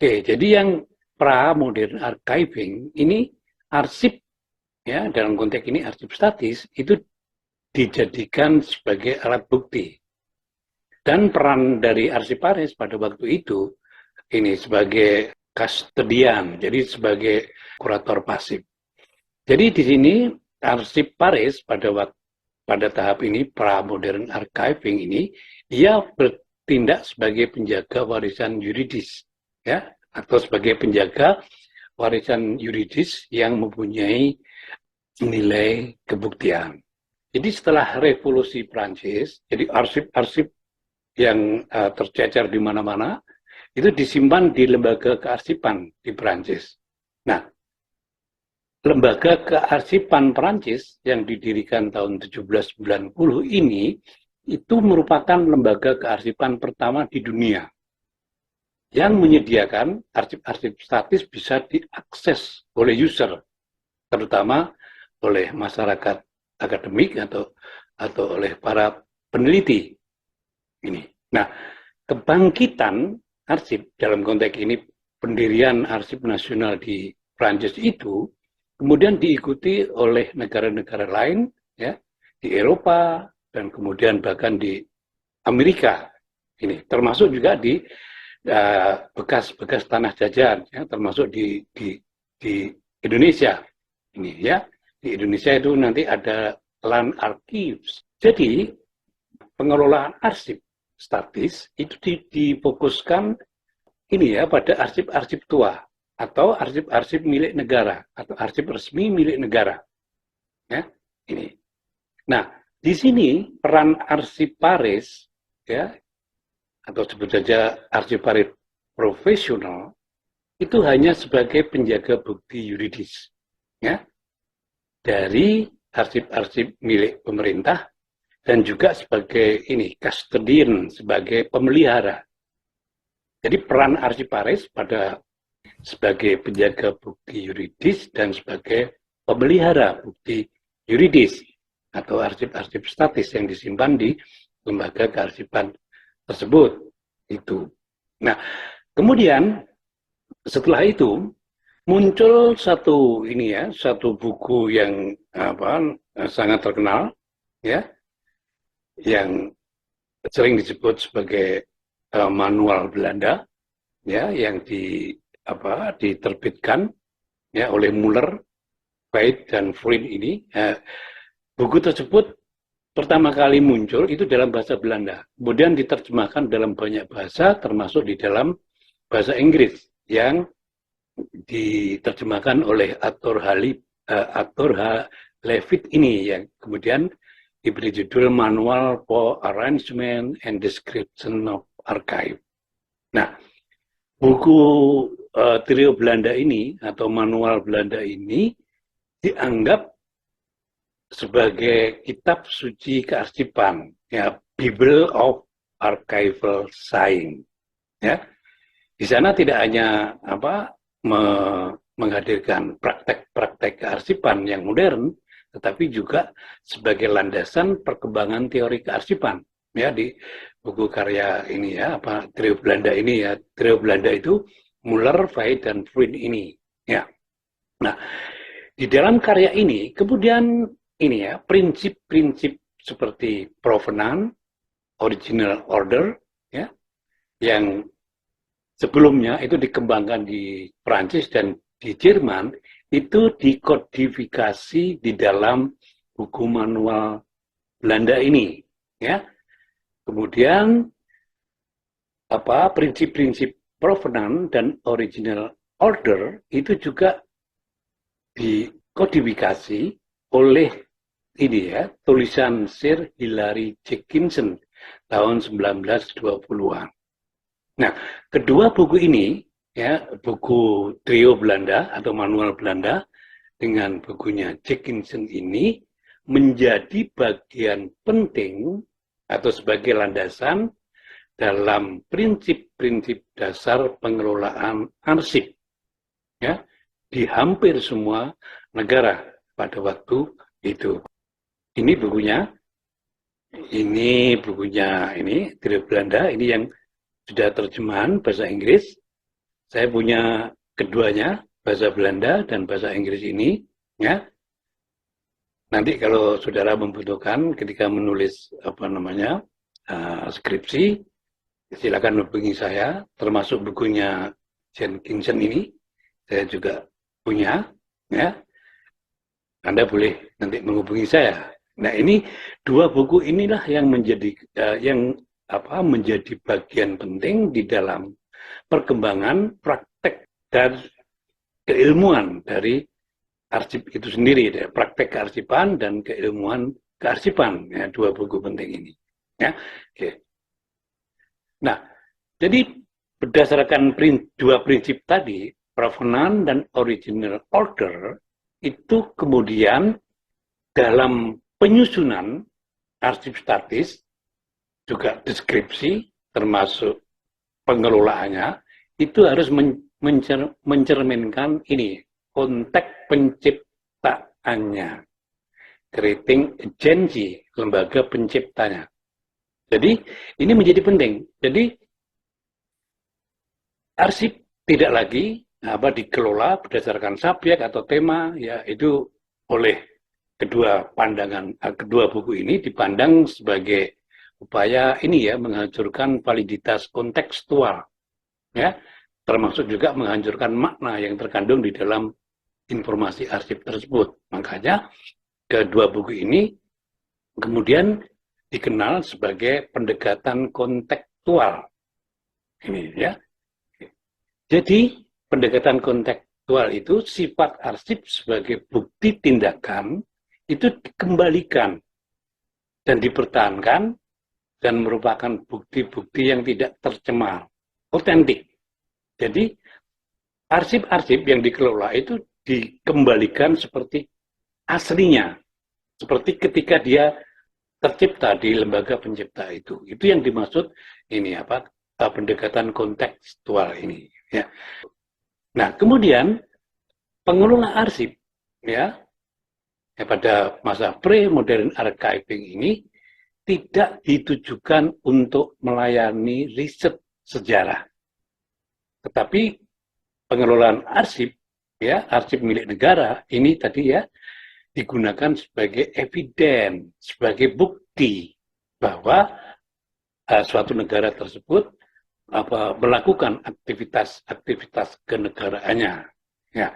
Oke, jadi yang pra-modern archiving ini arsip, ya, dalam konteks ini arsip statis itu dijadikan sebagai alat bukti. Dan peran dari arsiparis pada waktu itu ini sebagai custodian, jadi sebagai kurator pasif. Jadi di sini arsiparis pada tahap ini pra-modern archiving ini dia bertindak sebagai penjaga warisan yuridis, ya, atau sebagai penjaga warisan yuridis yang mempunyai nilai kebuktian. Jadi setelah revolusi Prancis, jadi arsip-arsip yang tercecer di mana-mana itu disimpan di lembaga kearsipan di Prancis. Nah, lembaga kearsipan Prancis yang didirikan tahun 1790 ini itu merupakan lembaga kearsipan pertama di dunia yang menyediakan arsip-arsip statis bisa diakses oleh user, terutama oleh masyarakat akademik atau oleh para peneliti ini. Nah, kebangkitan arsip dalam konteks ini pendirian arsip nasional di Prancis itu kemudian diikuti oleh negara-negara lain, ya, di Eropa dan kemudian bahkan di Amerika ini, termasuk juga di bekas-bekas tanah jajahan, ya, termasuk di Indonesia ini, ya. Di Indonesia itu nanti ada Land Archives. Jadi pengelolaan arsip statis itu difokuskan ini, ya, pada arsip-arsip tua atau arsip-arsip milik negara atau arsip resmi milik negara, ya, ini. Nah, di sini peran arsiparis, ya, atau sebut saja arsiparis profesional itu hanya sebagai penjaga bukti yuridis, ya, dari arsip-arsip milik pemerintah dan juga sebagai ini custodian, sebagai pemelihara. Jadi peran arsiparis pada sebagai penjaga bukti yuridis dan sebagai pemelihara bukti yuridis atau arsip-arsip statis yang disimpan di lembaga kearsipan tersebut itu. Nah, kemudian setelah itu muncul satu ini, ya, satu buku yang sangat terkenal, ya, yang sering disebut sebagai manual Belanda, ya, yang diterbitkan, ya, oleh Muller, Veit dan Vriend ini. Buku tersebut pertama kali muncul itu dalam bahasa Belanda, kemudian diterjemahkan dalam banyak bahasa, termasuk di dalam bahasa Inggris yang diterjemahkan oleh Arthur Levitt ini, yang kemudian diberi judul Manual for Arrangement and Description of Archive. Nah, buku trio Belanda ini atau manual Belanda ini dianggap sebagai kitab suci kearsipan, ya, Bible of Archival Science, ya. Di sana tidak hanya menghadirkan praktek-praktek kearsipan yang modern, tetapi juga sebagai landasan perkembangan teori kearsipan, ya, di buku karya ini, ya, trio Belanda ini, ya, trio Belanda itu Muller, Veit dan Vriend ini, ya. Nah, di dalam karya ini kemudian ini, ya, prinsip-prinsip seperti provenance, original order, ya, yang sebelumnya itu dikembangkan di Prancis dan di Jerman, itu dikodifikasi di dalam buku manual Belanda ini, ya. Kemudian prinsip-prinsip provenance dan original order itu juga dikodifikasi oleh ini, ya, tulisan Sir Hilary Jenkinson tahun 1920-an. Nah, kedua buku ini, ya, buku trio Belanda atau manual Belanda dengan bukunya Jenkinson ini menjadi bagian penting atau sebagai landasan dalam prinsip-prinsip dasar pengelolaan arsip, ya, di hampir semua negara pada waktu itu. Ini bukunya, ini trio Belanda, ini yang sudah terjemahan bahasa Inggris Saya punya keduanya, bahasa Belanda dan bahasa Inggris ini, ya. Nanti kalau saudara membutuhkan ketika menulis skripsi, silakan hubungi saya, termasuk bukunya Jenkinson ini, saya juga punya, ya. Anda boleh nanti menghubungi saya. Nah, ini dua buku inilah yang menjadi bagian penting di dalam perkembangan praktek dan keilmuan dari arsip itu sendiri, ya. Praktek kearsipan dan keilmuan kearsipan, ya, dua buku penting ini. Ya, oke. Nah, jadi berdasarkan dua prinsip tadi, provenance dan original order, itu kemudian dalam penyusunan arsip statis, juga deskripsi, termasuk pengelolaannya, itu harus mencerminkan ini, konteks penciptaannya, creating agency, lembaga penciptanya. Jadi ini menjadi penting. Jadi arsip tidak lagi dikelola berdasarkan subjek atau tema, ya itu oleh kedua buku ini dipandang sebagai upaya ini ya menghancurkan validitas kontekstual, ya, termasuk juga menghancurkan makna yang terkandung di dalam informasi arsip tersebut. Makanya kedua buku ini kemudian dikenal sebagai pendekatan kontekstual. Ini ya. Jadi pendekatan kontekstual itu sifat arsip sebagai bukti tindakan itu dikembalikan dan dipertahankan dan merupakan bukti-bukti yang tidak tercemar, otentik. Jadi arsip-arsip yang dikelola itu dikembalikan seperti aslinya, seperti ketika dia tercipta di lembaga pencipta itu. Itu yang dimaksud ini pendekatan kontekstual ini. Ya. Nah, kemudian pengelola arsip pada masa pre-modern archiving ini tidak ditujukan untuk melayani riset sejarah. Tetapi pengelolaan arsip milik negara ini tadi ya digunakan sebagai eviden, sebagai bukti bahwa suatu negara tersebut melakukan aktivitas kenegaraannya. Ya.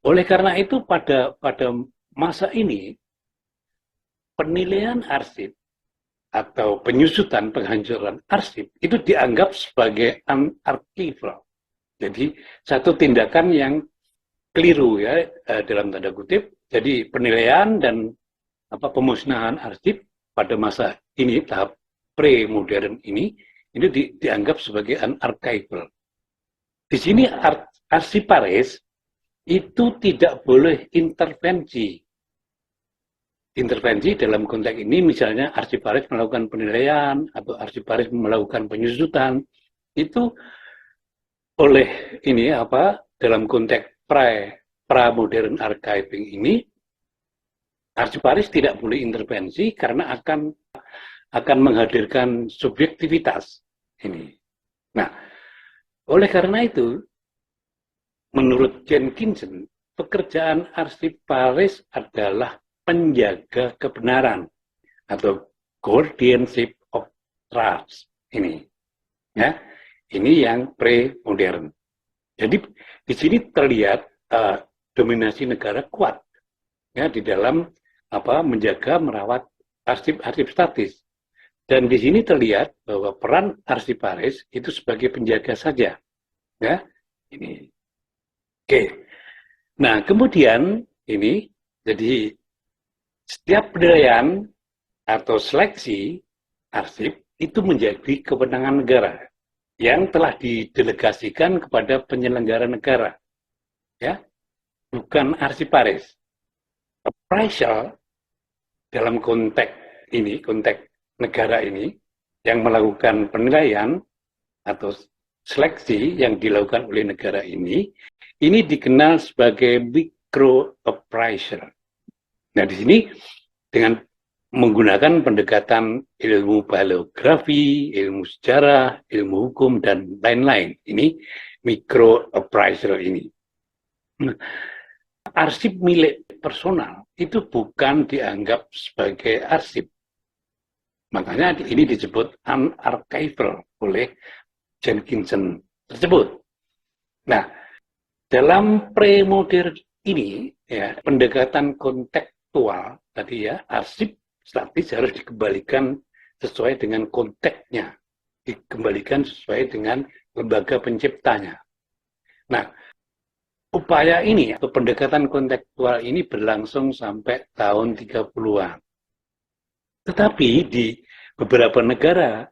Oleh karena itu pada masa ini penilaian arsip atau penyusutan penghancuran arsip itu dianggap sebagai unarchival. Jadi satu tindakan yang keliru ya dalam tanda kutip. Jadi penilaian dan pemusnahan arsip pada masa ini tahap pre-modern ini dianggap sebagai unarchival. Di sini arsiparis itu tidak boleh intervensi. Intervensi dalam konteks ini misalnya arsiparis melakukan penilaian atau arsiparis melakukan penyusutan itu oleh ini dalam konteks pra-modern archiving ini arsiparis tidak boleh intervensi karena akan menghadirkan subjektivitas ini. Nah, oleh karena itu, menurut Jenkinson, pekerjaan arsiparis adalah penjaga kebenaran atau guardianship of trust ini. Ya, ini yang pre-modern. Jadi di sini terlihat dominasi negara kuat ya di dalam menjaga merawat arsip statis. Dan di sini terlihat bahwa peran arsiparis itu sebagai penjaga saja. Ya, ini. Oke. Nah, kemudian ini jadi setiap penilaian atau seleksi arsip itu menjadi kewenangan negara yang telah didelegasikan kepada penyelenggara negara. Ya, bukan arsiparis. Appraisal dalam konteks negara ini yang melakukan penilaian atau seleksi yang dilakukan oleh negara ini dikenal sebagai micro appraisal. Nah, di sini dengan menggunakan pendekatan ilmu paleografi, ilmu sejarah, ilmu hukum dan lain-lain. Ini micro appraisal ini. Nah, arsip milik personal itu bukan dianggap sebagai arsip. Makanya ini disebut unarchival oleh Jenkinson tersebut. Nah, dalam premodern ini, ya, pendekatan kontekstual tadi ya, arsip statis harus dikembalikan sesuai dengan konteksnya, dikembalikan sesuai dengan lembaga penciptanya. Nah, upaya ini atau pendekatan kontekstual ini berlangsung sampai tahun 30-an. Tetapi di beberapa negara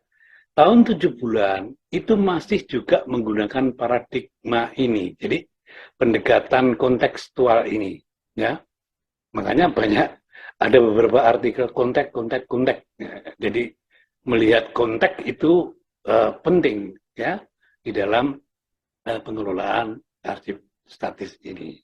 tahun 70-an itu masih juga menggunakan paradigma ini. Jadi pendekatan kontekstual ini, ya. Makanya banyak ada beberapa artikel konteks. Ya. Jadi melihat konteks itu penting ya di dalam pengelolaan arsip statis ini.